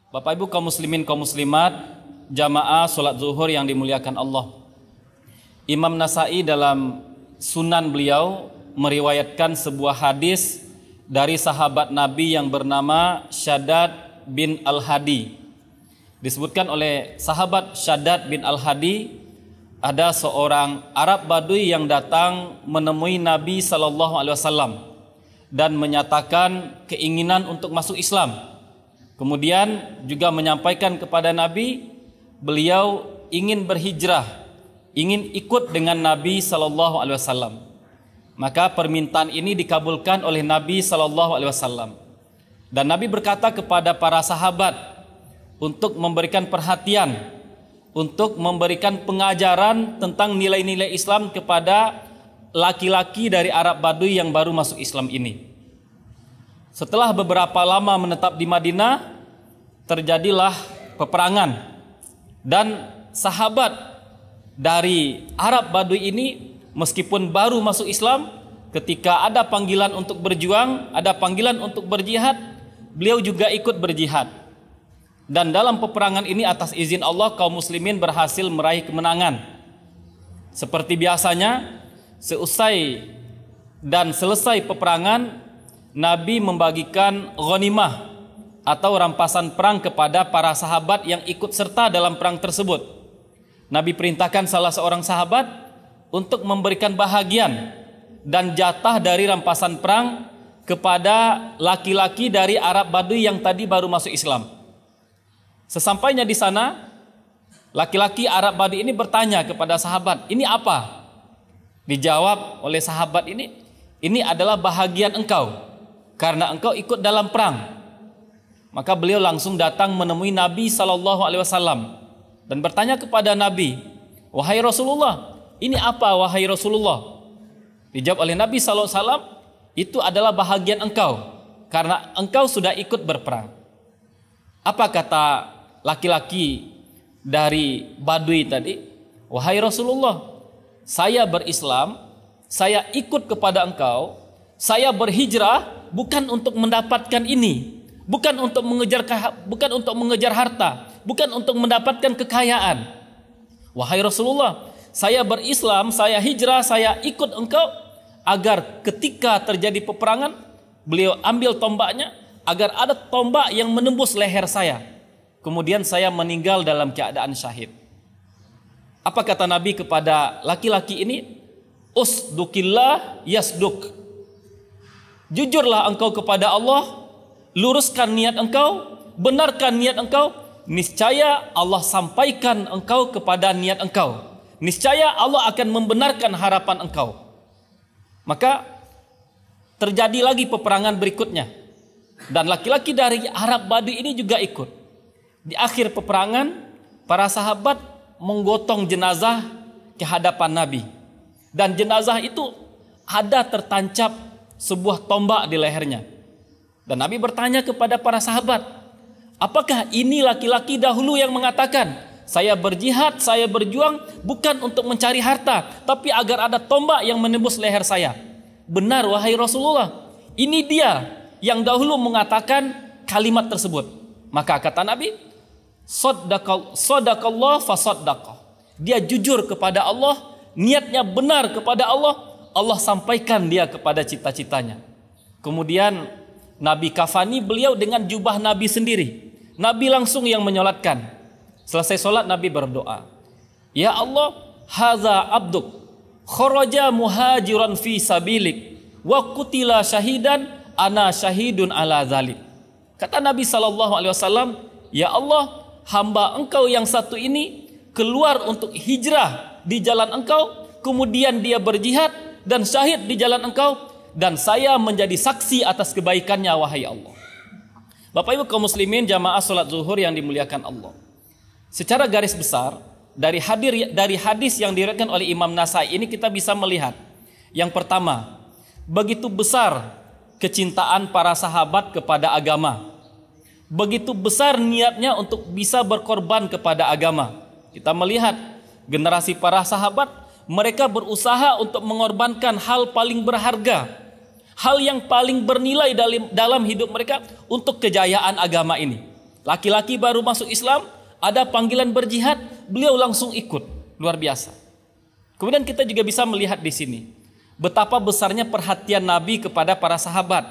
Bapak Ibu kaum muslimin kaum muslimat, jamaah salat zuhur yang dimuliakan Allah. Imam Nasai dalam sunan beliau meriwayatkan sebuah hadis dari sahabat Nabi yang bernama Shaddad bin Al-Hadi. Disebutkan oleh sahabat Shaddad bin Al-Hadi, ada seorang Arab Badui yang datang menemui Nabi SAW dan menyatakan keinginan untuk masuk Islam. Kemudian juga menyampaikan kepada Nabi, beliau ingin berhijrah, ingin ikut dengan Nabi SAW. Maka permintaan ini dikabulkan oleh Nabi SAW. Dan Nabi berkata kepada para sahabat untuk memberikan perhatian, untuk memberikan pengajaran tentang nilai-nilai Islam kepada laki-laki dari Arab Badui yang baru masuk Islam ini. Setelah beberapa lama menetap di Madinah, terjadilah peperangan dan sahabat dari Arab Badui ini meskipun baru masuk Islam, ketika ada panggilan untuk berjuang, ada panggilan untuk berjihad, beliau juga ikut berjihad. Dan dalam peperangan ini atas izin Allah kaum muslimin berhasil meraih kemenangan. Seperti biasanya, seusai dan selesai peperangan, Nabi membagikan ghanimah atau rampasan perang kepada para sahabat yang ikut serta dalam perang tersebut. Nabi perintahkan salah seorang sahabat untuk memberikan bahagian dan jatah dari rampasan perang kepada laki-laki dari Arab Badui yang tadi baru masuk Islam. Sesampainya di sana, laki-laki Arab Badui ini bertanya kepada sahabat, "Ini apa?" Dijawab oleh sahabat ini adalah bahagian engkau karena engkau ikut dalam perang. Maka beliau langsung datang menemui Nabi SAW dan bertanya kepada Nabi, "Wahai Rasulullah, ini apa wahai Rasulullah?" Dijawab oleh Nabi SAW, "Itu adalah bahagian engkau karena engkau sudah ikut berperang." Apa kata laki-laki dari Badui tadi? "Wahai Rasulullah, saya berislam, saya ikut kepada engkau, saya berhijrah bukan untuk mendapatkan ini, bukan untuk mengejar harta, bukan untuk mendapatkan kekayaan. Wahai Rasulullah, saya berislam, saya hijrah, saya ikut engkau agar ketika terjadi peperangan, beliau ambil tombaknya agar ada tombak yang menembus leher saya. Kemudian saya meninggal dalam keadaan syahid." Apa kata Nabi kepada laki-laki ini? "Usdukillah yasduk." Jujurlah engkau kepada Allah, luruskan niat engkau, benarkan niat engkau, niscaya Allah sampaikan engkau kepada niat engkau. Niscaya Allah akan membenarkan harapan engkau. Maka terjadi lagi peperangan berikutnya. Dan laki-laki dari Arab Badui ini juga ikut. Di akhir peperangan, para sahabat menggotong jenazah ke hadapan Nabi. Dan jenazah itu ada tertancap sebuah tombak di lehernya. Dan Nabi bertanya kepada para sahabat, "Apakah ini laki-laki dahulu yang mengatakan, saya berjihad, saya berjuang bukan untuk mencari harta, tapi agar ada tombak yang menembus leher saya?" "Benar wahai Rasulullah, ini dia yang dahulu mengatakan kalimat tersebut." Maka kata Nabi, "Sadaqallah fasaddaqah." Dia jujur kepada Allah, niatnya benar kepada Allah, Allah sampaikan dia kepada cita-citanya. Kemudian Nabi kafani beliau dengan jubah Nabi sendiri. Nabi langsung yang menyolatkan. Selesai solat Nabi berdoa, "Ya Allah, hadza abduk kharaja muhajiran fi sabilik wa qutila syahidan, ana syahidun ala zalik." Kata Nabi SAW, "Ya Allah, hamba engkau yang satu ini keluar untuk hijrah di jalan engkau, kemudian dia berjihad dan syahid di jalan engkau, dan saya menjadi saksi atas kebaikannya wahai Allah." Bapak Ibu kaum muslimin jamaah salat zuhur yang dimuliakan Allah. Secara garis besar dari hadis yang diriwayatkan oleh Imam Nasai ini kita bisa melihat, yang pertama, begitu besar kecintaan para sahabat kepada agama. Begitu besar niatnya untuk bisa berkorban kepada agama. Kita melihat generasi para sahabat, mereka berusaha untuk mengorbankan hal paling berharga, hal yang paling bernilai dalam hidup mereka untuk kejayaan agama ini. Laki-laki baru masuk Islam, ada panggilan berjihad, beliau langsung ikut. Luar biasa. Kemudian kita juga bisa melihat di sini betapa besarnya perhatian Nabi kepada para sahabat.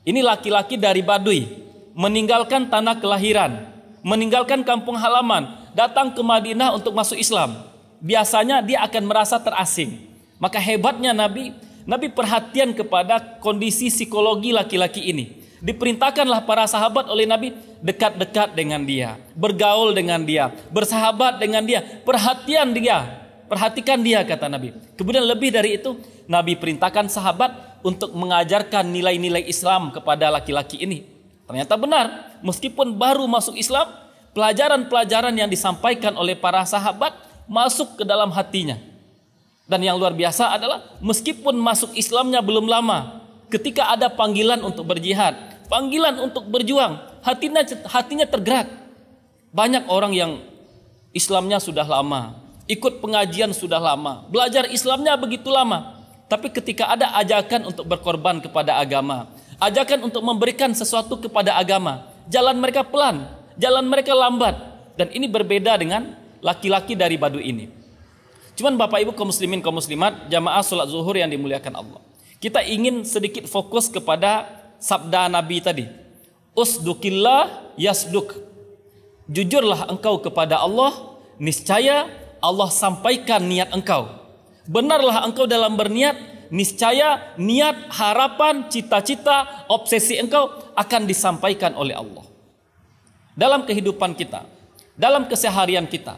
Ini laki-laki dari Baduy, meninggalkan tanah kelahiran, meninggalkan kampung halaman, datang ke Madinah untuk masuk Islam. Biasanya dia akan merasa terasing. Maka hebatnya Nabi perhatian kepada kondisi psikologi laki-laki ini. Diperintahkanlah para sahabat oleh Nabi dekat-dekat dengan dia, bergaul dengan dia, bersahabat dengan dia, perhatikan dia kata Nabi. Kemudian lebih dari itu, Nabi perintahkan sahabat untuk mengajarkan nilai-nilai Islam kepada laki-laki ini. Ternyata benar, meskipun baru masuk Islam, pelajaran-pelajaran yang disampaikan oleh para sahabat masuk ke dalam hatinya. Dan yang luar biasa adalah meskipun masuk Islamnya belum lama, ketika ada panggilan untuk berjihad, panggilan untuk berjuang, hatinya tergerak. Banyak orang yang Islamnya sudah lama, ikut pengajian sudah lama, belajar Islamnya begitu lama, tapi ketika ada ajakan untuk berkorban kepada agama, ajakan untuk memberikan sesuatu kepada agama, jalan mereka pelan, jalan mereka lambat. Dan ini berbeda dengan laki-laki dari Baduy ini. Cuman Bapak Ibu kaum muslimin kaum muslimat, jamaah sholat zuhur yang dimuliakan Allah, kita ingin sedikit fokus kepada sabda Nabi tadi. Usdukillah yasduk. Jujurlah engkau kepada Allah, niscaya Allah sampaikan niat engkau. Benarlah engkau dalam berniat, niscaya niat, harapan, cita-cita, obsesi engkau akan disampaikan oleh Allah. Dalam kehidupan kita, dalam keseharian kita,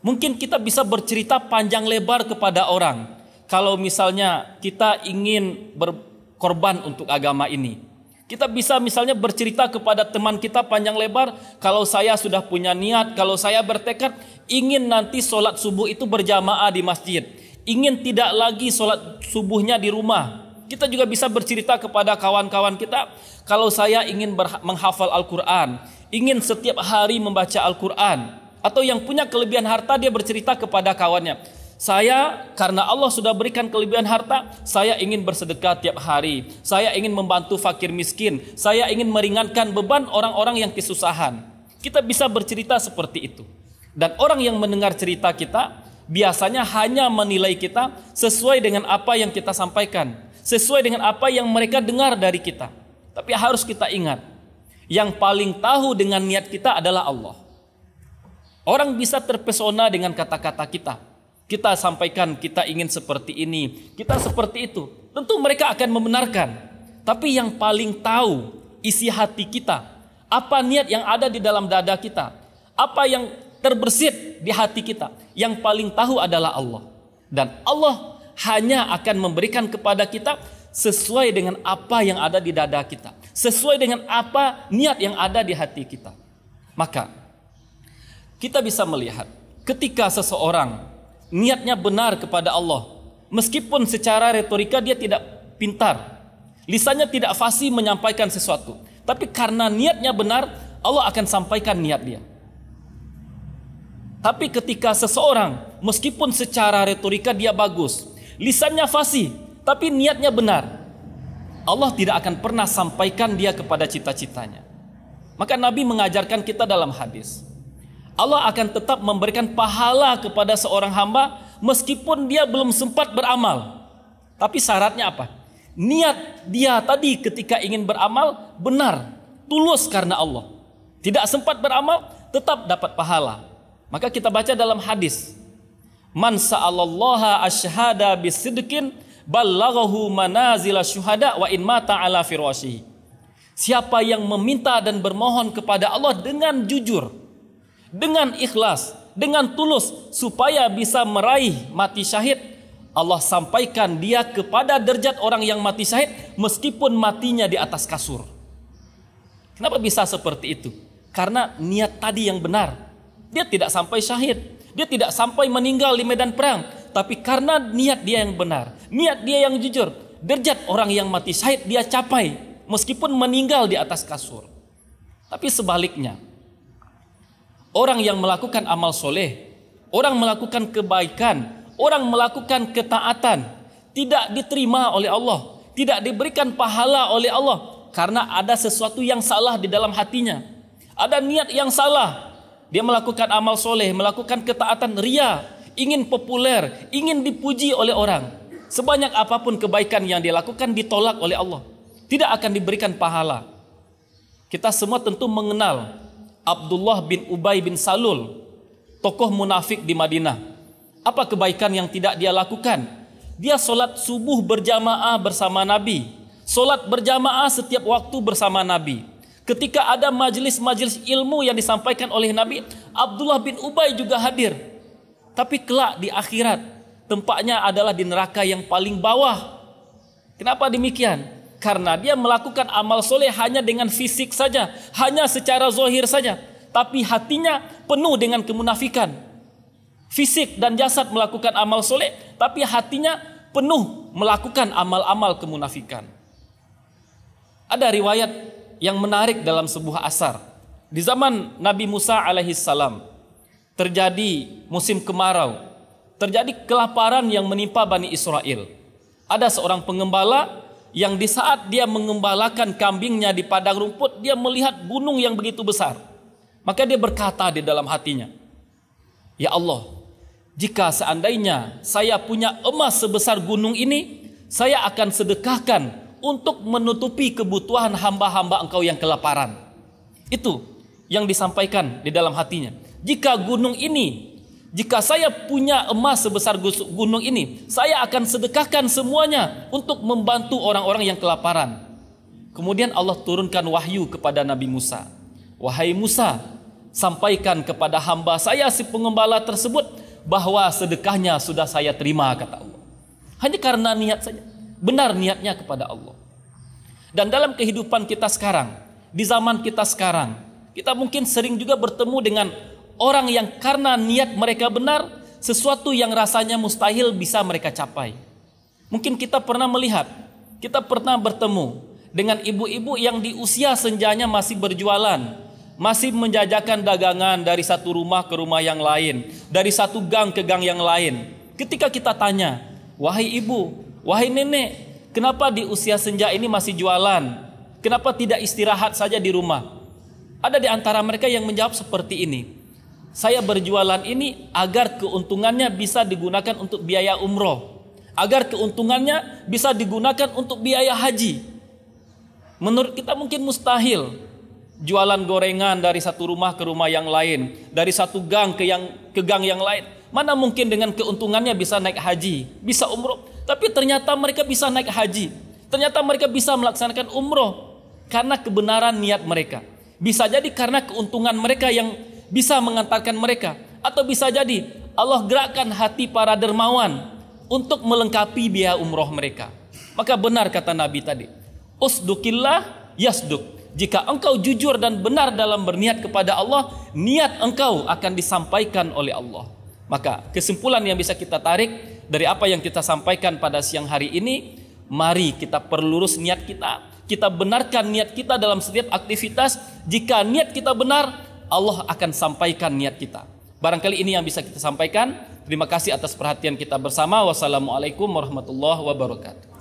mungkin kita bisa bercerita panjang lebar kepada orang. Kalau misalnya kita ingin berkorban untuk agama ini, kita bisa misalnya bercerita kepada teman kita panjang lebar, kalau saya sudah punya niat, kalau saya bertekad ingin nanti sholat subuh itu berjamaah di masjid, ingin tidak lagi sholat subuhnya di rumah. Kita juga bisa bercerita kepada kawan-kawan kita, kalau saya ingin menghafal Al-Quran, ingin setiap hari membaca Al-Quran. Atau yang punya kelebihan harta, dia bercerita kepada kawannya, saya karena Allah sudah berikan kelebihan harta, saya ingin bersedekah tiap hari, saya ingin membantu fakir miskin, saya ingin meringankan beban orang-orang yang kesusahan. Kita bisa bercerita seperti itu. Dan orang yang mendengar cerita kita biasanya hanya menilai kita sesuai dengan apa yang kita sampaikan, sesuai dengan apa yang mereka dengar dari kita. Tapi harus kita ingat, yang paling tahu dengan niat kita adalah Allah. Orang bisa terpesona dengan kata-kata kita. Kita sampaikan kita ingin seperti ini, kita seperti itu. Tentu mereka akan membenarkan. Tapi yang paling tahu isi hati kita, apa niat yang ada di dalam dada kita, apa yang terbersit di hati kita, yang paling tahu adalah Allah. Dan Allah hanya akan memberikan kepada kita sesuai dengan apa yang ada di dada kita, sesuai dengan apa niat yang ada di hati kita. Maka kita bisa melihat ketika seseorang niatnya benar kepada Allah, meskipun secara retorika dia tidak pintar, lisannya tidak fasih menyampaikan sesuatu, tapi karena niatnya benar, Allah akan sampaikan niat dia. Tapi ketika seseorang meskipun secara retorika dia bagus, lisannya fasih, tapi niatnya benar, Allah tidak akan pernah sampaikan dia kepada cita-citanya. Maka Nabi mengajarkan kita dalam hadis, Allah akan tetap memberikan pahala kepada seorang hamba meskipun dia belum sempat beramal. Tapi syaratnya apa? Niat dia tadi ketika ingin beramal benar, tulus karena Allah. Tidak sempat beramal, tetap dapat pahala. Maka kita baca dalam hadis, man sa'alallaha asyhada bisidqin ballaghahu manazila syuhada wa in mata ala firashihi. Siapa yang meminta dan bermohon kepada Allah dengan jujur, dengan ikhlas, dengan tulus, supaya bisa meraih mati syahid, Allah sampaikan dia kepada derajat orang yang mati syahid meskipun matinya di atas kasur. Kenapa bisa seperti itu? Karena niat tadi yang benar. Dia tidak sampai syahid, dia tidak sampai meninggal di medan perang, tapi karena niat dia yang benar, niat dia yang jujur, derajat orang yang mati syahid dia capai meskipun meninggal di atas kasur. Tapi sebaliknya, orang yang melakukan amal soleh, orang melakukan kebaikan, orang melakukan ketaatan, tidak diterima oleh Allah, tidak diberikan pahala oleh Allah, karena ada sesuatu yang salah di dalam hatinya, Ada niat yang salah. Dia melakukan amal soleh, melakukan ketaatan, ria, ingin populer, ingin dipuji oleh orang. Sebanyak apapun kebaikan yang dia lakukan ditolak oleh Allah. Tidak akan diberikan pahala. Kita semua tentu mengenal Abdullah bin Ubay bin Salul, tokoh munafik di Madinah. Apa kebaikan yang tidak dia lakukan? Dia solat subuh berjamaah bersama Nabi, solat berjamaah setiap waktu bersama Nabi. Ketika ada majelis-majelis ilmu yang disampaikan oleh Nabi, Abdullah bin Ubay juga hadir. Tapi kelak di akhirat, tempatnya adalah di neraka yang paling bawah. Kenapa demikian? Karena dia melakukan amal soleh hanya dengan fisik saja, hanya secara zahir saja, tapi hatinya penuh dengan kemunafikan. Fisik dan jasad melakukan amal soleh, tapi hatinya penuh melakukan amal-amal kemunafikan. Ada riwayat yang menarik dalam sebuah asar. Di zaman Nabi Musa alaihissalam terjadi musim kemarau, terjadi kelaparan yang menimpa Bani Israel. Ada seorang pengembala yang di saat dia mengembalakan kambingnya di padang rumput, dia melihat gunung yang begitu besar. Maka dia berkata di dalam hatinya, "Ya Allah, jika seandainya saya punya emas sebesar gunung ini, saya akan sedekahkan untuk menutupi kebutuhan hamba-hamba Engkau yang kelaparan." Itu yang disampaikan di dalam hatinya. Jika saya punya emas sebesar gunung ini, saya akan sedekahkan semuanya untuk membantu orang-orang yang kelaparan. Kemudian Allah turunkan wahyu kepada Nabi Musa. "Wahai Musa, sampaikan kepada hamba saya si pengembala tersebut bahwa sedekahnya sudah saya terima," kata Allah. Hanya karena niat saja, benar niatnya kepada Allah. Dan dalam kehidupan kita sekarang, di zaman kita sekarang, kita mungkin sering juga bertemu dengan orang yang karena niat mereka benar, sesuatu yang rasanya mustahil bisa mereka capai. Mungkin kita pernah melihat, kita pernah bertemu dengan ibu-ibu yang di usia senjanya masih berjualan, masih menjajakan dagangan dari satu rumah ke rumah yang lain, dari satu gang ke gang yang lain. Ketika kita tanya, "Wahai ibu, wahai nenek, kenapa di usia senja ini masih jualan? Kenapa tidak istirahat saja di rumah?" Ada di antara mereka yang menjawab seperti ini, "Saya berjualan ini agar keuntungannya bisa digunakan untuk biaya umroh, agar keuntungannya bisa digunakan untuk biaya haji." Menurut kita mungkin mustahil jualan gorengan dari satu rumah ke rumah yang lain, dari satu gang ke gang yang lain. Mana mungkin dengan keuntungannya bisa naik haji, bisa umroh. Tapi ternyata mereka bisa naik haji, ternyata mereka bisa melaksanakan umroh karena kebenaran niat mereka. Bisa jadi karena keuntungan mereka yang bisa mengantarkan mereka, atau bisa jadi Allah gerakkan hati para dermawan untuk melengkapi biaya umroh mereka. Maka benar kata Nabi tadi, "Usdukillah yasduk." Jika engkau jujur dan benar dalam berniat kepada Allah, niat engkau akan disampaikan oleh Allah. Maka kesimpulan yang bisa kita tarik dari apa yang kita sampaikan pada siang hari ini, mari kita perlurus niat kita. Kita benarkan niat kita dalam setiap aktivitas. Jika niat kita benar, Allah akan sampaikan niat kita. Barangkali ini yang bisa kita sampaikan. Terima kasih atas perhatian kita bersama. Wassalamualaikum warahmatullahi wabarakatuh.